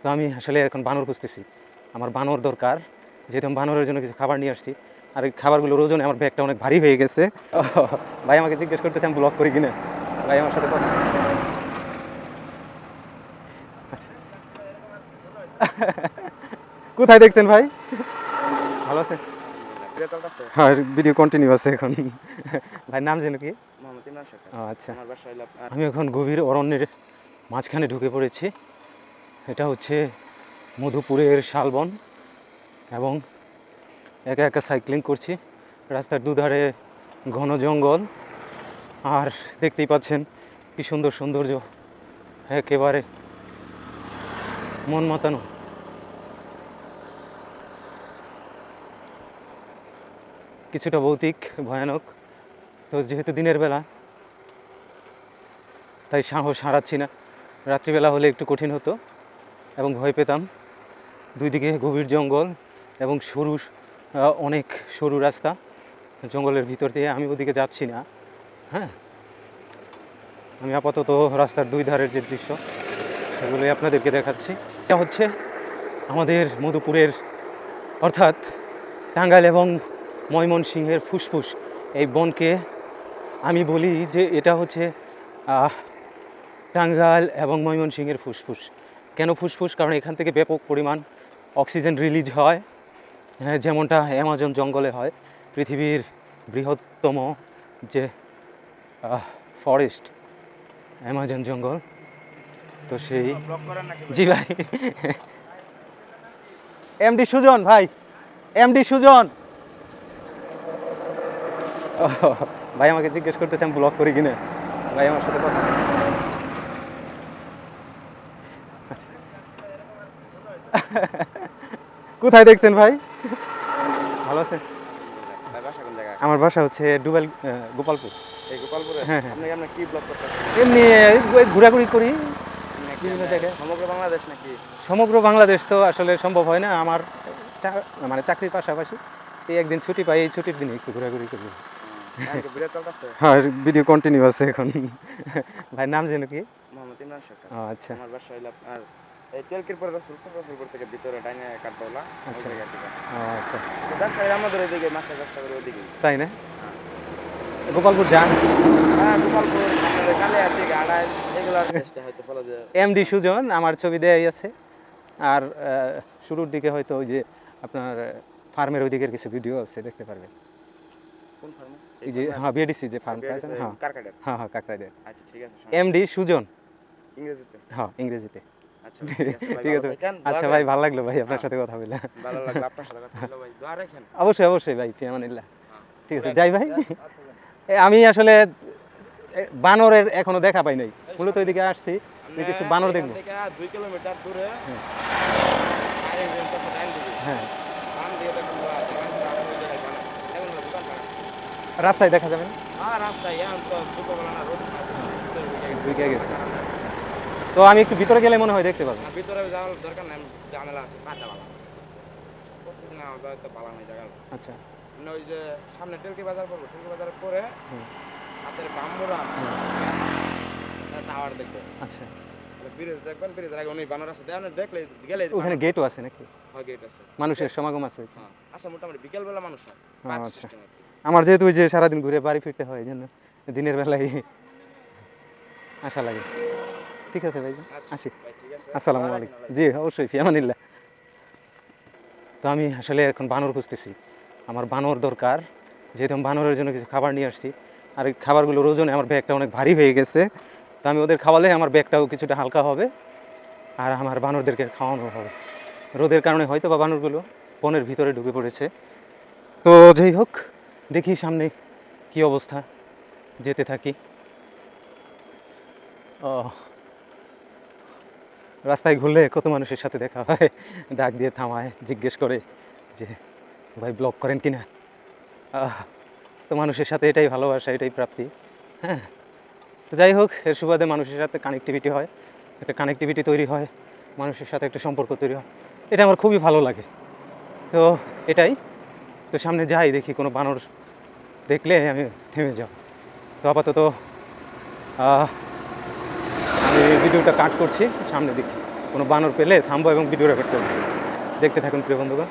তো আমি আসলে এখন বানর খুঁজতেছি, আমার বানর দরকার, যেহেতু আমি বানরের জন্য কিছু খাবার নিয়ে আসছি। আর এই খাবারগুলোর ওজনে আমার ব্যাগটা অনেক ভারী হয়ে গেছে। ভাই আমাকে জিজ্ঞেস করতেছে আমি ব্লগ করি কিনা। ভাই আমার সাথে কথা। কোথায় দেখছেন ভাই? ভালো আছে? হ্যাঁ, ভিডিও কন্টিনিউ আছে এখন। ভাই নাম যেন কি? আচ্ছা, আমি এখন গভীর অরণ্যের মাঝখানে ঢুকে পড়েছি। এটা হচ্ছে মধুপুরের শালবন এবং একা একা সাইক্লিং করছি। রাস্তার দুধারে ঘন জঙ্গল, আর দেখতেই পাচ্ছেন কি সুন্দর সৌন্দর্য, একেবারে মন মাতানো। কিছুটা ভৌতিক, ভয়ানক। তো যেহেতু দিনের বেলা, তাই সাহস হারাচ্ছি না। রাত্রিবেলা হলে একটু কঠিন হতো এবং ভয় পেতাম। দুই দিকে গভীর জঙ্গল এবং অনেক সরু রাস্তা জঙ্গলের ভিতর দিয়ে। আমি ওদিকে যাচ্ছি না। হ্যাঁ, আমি আপাতত রাস্তার দুই ধারের যে দৃশ্য সেগুলোই আপনাদেরকে দেখাচ্ছি। এটা হচ্ছে আমাদের মধুপুরের, অর্থাৎ টাঙ্গাইল এবং ময়মনসিংহের ফুসফুস। এই বনকে আমি বলি যে এটা হচ্ছে টাঙ্গাইল এবং ময়মনসিংহের ফুসফুস। কেন ফুসফুস? কারণ এখান থেকে ব্যাপক পরিমাণ অক্সিজেন রিলিজ হয়, হ্যাঁ, যেমনটা অ্যামাজন জঙ্গলে হয়। পৃথিবীর বৃহত্তম যে ফরেস্ট অ্যামাজন জঙ্গল, তো সেই। জি ভাই, এমডি সুজন ভাই, এমডি সুজন। ভাই আমাকে জিজ্ঞেস করতেছে আমি ব্লগ করি কিনা। ভাই আমার সাথে কথা। কোথায় দেখছেন ভাই? ভালো আছে? আমার বাসা হচ্ছে ডুবাল, গোপালপুর। হ্যাঁ হ্যাঁ, এমনি ঘোরাঘুরি করি বিভিন্ন জায়গায়। সমগ্র বাংলাদেশ তো আসলে সম্ভব হয় না আমার, মানে চাকরির পাশাপাশি এই একদিন ছুটি পাই, এই ছুটির দিনে একটু ঘোরাঘুরি করি। হ্যাঁ, ভিডিও কন্টিনিউ আছে এখন। ভাই নাম যেন কি? আচ্ছা, এই তেলকির পরে রসুলপুর থেকে ভিতরে ডাইনে কাটবাউলা। আচ্ছা আচ্ছা, ব্যবসা আমাদের ওইদিকে মাছের ব্যবসা করে ওইদিকে। তাই না? গোপালপুর যান? হ্যাঁ, গোপালপুর আমাদের কালিয়ার দিকে আড়াই এগুলার চেষ্টা হয়তো ফলো যে এমডি সুজন আমার ছবি দেয়াই আছে। আর শুরুর দিকে হয়তো ওই যে আপনার ফার্মের ওই দিকের কিছু ভিডিও আছে, দেখতে পারবেন। কোন ফার্মে? এই যে হ্যাঁ, বিএডিসি যে ফার্মটা আছে না, হ্যাঁ কারকাডের। হ্যাঁ হ্যাঁ, কাকরাইদের। আচ্ছা ঠিক আছে। এমডি সুজন ইংরেজিতে? হ্যাঁ, ইংরেজিতে। আচ্ছা ঠিক আছে ভাই, ঠিক আছে। আচ্ছা ভাই, ভালো লাগলো ভাই আপনার সাথে কথা বলে। ভালো লাগলো আপনার সাথে কথা বলে ভাই। দোয়া রাখেন। অবশ্যই অবশ্যই ভাই, ফিয়ামানিল্লাহ। ঠিক আছে, যাই ভাই। আমি আসলে বানরের এখনো দেখা পাই নাই, মূলত ওইদিকে আসছি যে কিছু বানর দেখবো। 2 কিলোমিটার দূরে হ্যাঁ, রাস্তায় দেখা যাবে না? ঢুকে গেছে। তো আমি একটু ভিতরে গেলে মনে হয় দেখতে পাবো। ভিতরে যাওয়ার দরকার নাই, ঝামেলা আছে, কাঁচা বালা প্রতিদিন তো বালা নাই জায়গা। আচ্ছা, ওই যে সামনে টেলকি বাজার পড়বো, টেলকি বাজারের পরে হাতের বাম্বুরা টাওয়ার দেখবেন। আচ্ছা, ব্রিজ দেখবেন, ব্রিজের আগে অনেক বানর আছে, দেখলে গেলে ওখানে গেটও আছে নাকি? হ্যাঁ, গেট আছে, মানুষের সমাগম আছে? হ্যাঁ আচ্ছা, মোটামুটি বিকেলবেলা মানুষ হয়। আচ্ছা, আমার যেহেতু ওই যে সারাদিন ঘুরে বাড়ি ফিরতে হয়, এই জন্য দিনের বেলায় আসা লাগে। ঠিক আছে ভাই, আসি। আসসালামু আলাইকুম। জি অবশ্যই, ফিয়ামানিল্লাহ। তো আমি আসলে এখন বানর খুঁজতেছি, আমার বানর দরকার, যেহেতু আমি বানরের জন্য কিছু খাবার নিয়ে আসছি। আর এই খাবারগুলোর ওজনে আমার ব্যাগটা অনেক ভারী হয়ে গেছে। তো আমি ওদের খাওয়ালে আমার ব্যাগটাও কিছুটা হালকা হবে, আর আমার বানরদেরকে খাওয়ানো হবে। রোদের কারণে হয়তো বা বানরগুলো বনের ভিতরে ঢুকে পড়েছে। তো যাই হোক, দেখি সামনে কি অবস্থা, যেতে থাকি। ও, রাস্তায় ঘুরলে কত মানুষের সাথে দেখা হয়, ডাক দিয়ে থামায়, জিজ্ঞেস করে যে ভাই ব্লগ করেন কিনা। তো মানুষের সাথে এটাই ভালোবাসা, এটাই প্রাপ্তি। হ্যাঁ, তো যাই হোক, এর সুবাদে মানুষের সাথে কানেক্টিভিটি হয়, একটা কানেক্টিভিটি তৈরি হয়, মানুষের সাথে একটা সম্পর্ক তৈরি হয়, এটা আমার খুবই ভালো লাগে। তো এটাই, তো সামনে যাই, দেখি কোনো বানর দেখলে আমি থেমে যাব। তো আপাতত আমি ভিডিওটা কাট করছি, সামনে দেখি। কোনো বানর পেলে থামবো এবং ভিডিও রেকর্ড করবো। দেখতে থাকুন প্রিয় বন্ধুগণ।